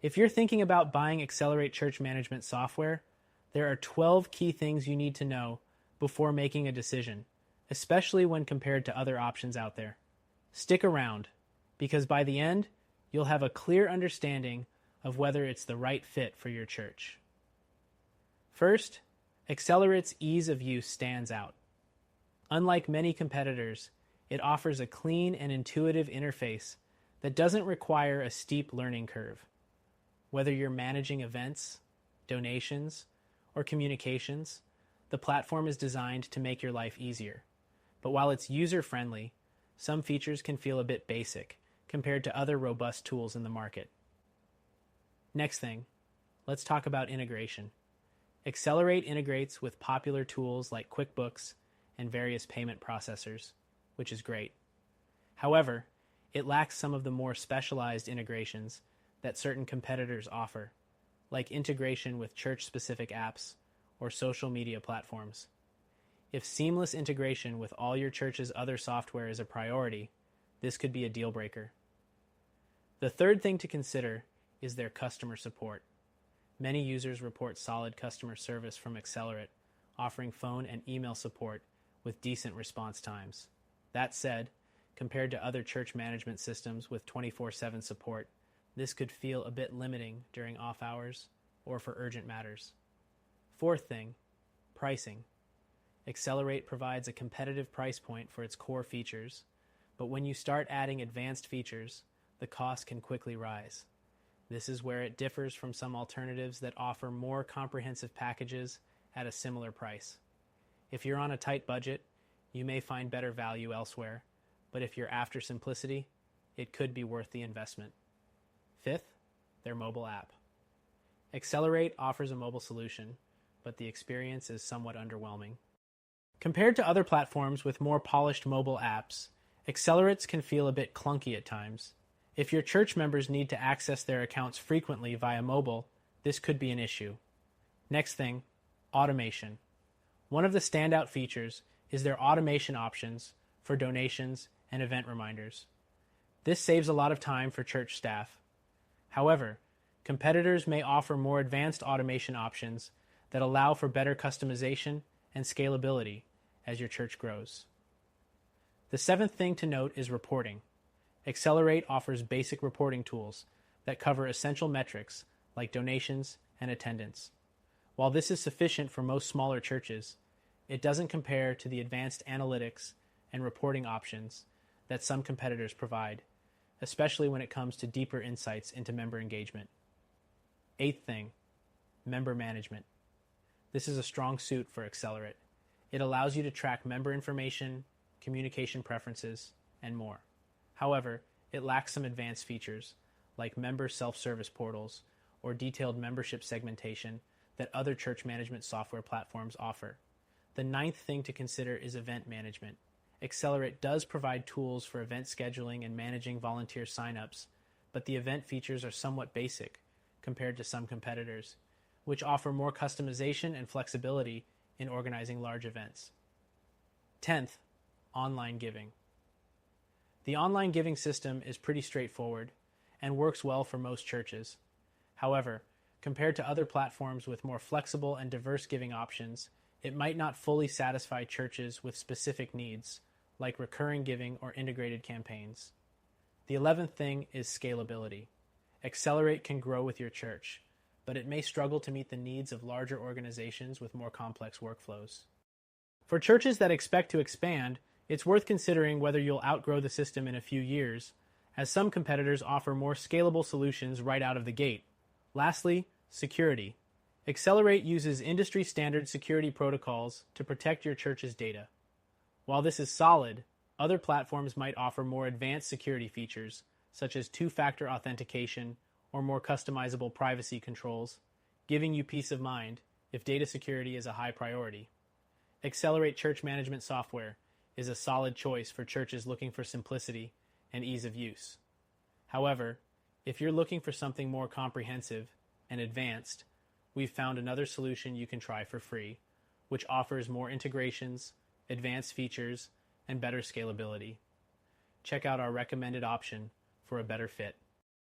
If you're thinking about buying Excellerate church management software, there are 12 key things you need to know before making a decision, especially when compared to other options out there. Stick around, because by the end, you'll have a clear understanding of whether it's the right fit for your church. First, Excelerate's ease of use stands out. Unlike many competitors, it offers a clean and intuitive interface that doesn't require a steep learning curve. Whether you're managing events, donations, or communications, the platform is designed to make your life easier. But while it's user-friendly, some features can feel a bit basic compared to other robust tools in the market. Next thing, let's talk about integration. Excellerate integrates with popular tools like QuickBooks and various payment processors, which is great. However, it lacks some of the more specialized integrations that certain competitors offer, like integration with church-specific apps or social media platforms. If seamless integration with all your church's other software is a priority, this could be a deal breaker. The third thing to consider is their customer support. Many users report solid customer service from Excellerate, offering phone and email support with decent response times. That said, compared to other church management systems with 24/7 support, this could feel a bit limiting during off hours or for urgent matters. Fourth thing, pricing. Excellerate provides a competitive price point for its core features, but when you start adding advanced features, the cost can quickly rise. This is where it differs from some alternatives that offer more comprehensive packages at a similar price. If you're on a tight budget, you may find better value elsewhere, but if you're after simplicity, it could be worth the investment. Fifth, their mobile app. Excellerate offers a mobile solution, but the experience is somewhat underwhelming. Compared to other platforms with more polished mobile apps, Excelerate's can feel a bit clunky at times. If your church members need to access their accounts frequently via mobile, this could be an issue. Next thing, automation. One of the standout features is their automation options for donations and event reminders. This saves a lot of time for church staff. However, competitors may offer more advanced automation options that allow for better customization and scalability as your church grows. The seventh thing to note is reporting. Excellerate offers basic reporting tools that cover essential metrics like donations and attendance. While this is sufficient for most smaller churches, it doesn't compare to the advanced analytics and reporting options that some competitors provide, especially when it comes to deeper insights into member engagement. Eighth thing, member management. This is a strong suit for Excellerate. It allows you to track member information, communication preferences, and more. However, it lacks some advanced features, like member self-service portals or detailed membership segmentation that other church management software platforms offer. The ninth thing to consider is event management. Excellerate does provide tools for event scheduling and managing volunteer signups, but the event features are somewhat basic compared to some competitors, which offer more customization and flexibility in organizing large events. 10th, online giving. The online giving system is pretty straightforward and works well for most churches. However, compared to other platforms with more flexible and diverse giving options, it might not fully satisfy churches with specific needs, like recurring giving or integrated campaigns. The 11th thing is scalability. Excellerate can grow with your church, but it may struggle to meet the needs of larger organizations with more complex workflows. For churches that expect to expand, it's worth considering whether you'll outgrow the system in a few years, as some competitors offer more scalable solutions right out of the gate. Lastly, security. Excellerate uses industry-standard security protocols to protect your church's data. While this is solid, other platforms might offer more advanced security features, such as two-factor authentication or more customizable privacy controls, giving you peace of mind if data security is a high priority. Excellerate church management software is a solid choice for churches looking for simplicity and ease of use. However, if you're looking for something more comprehensive and advanced, we've found another solution you can try for free, which offers more integrations, advanced features, and better scalability. Check out our recommended option for a better fit.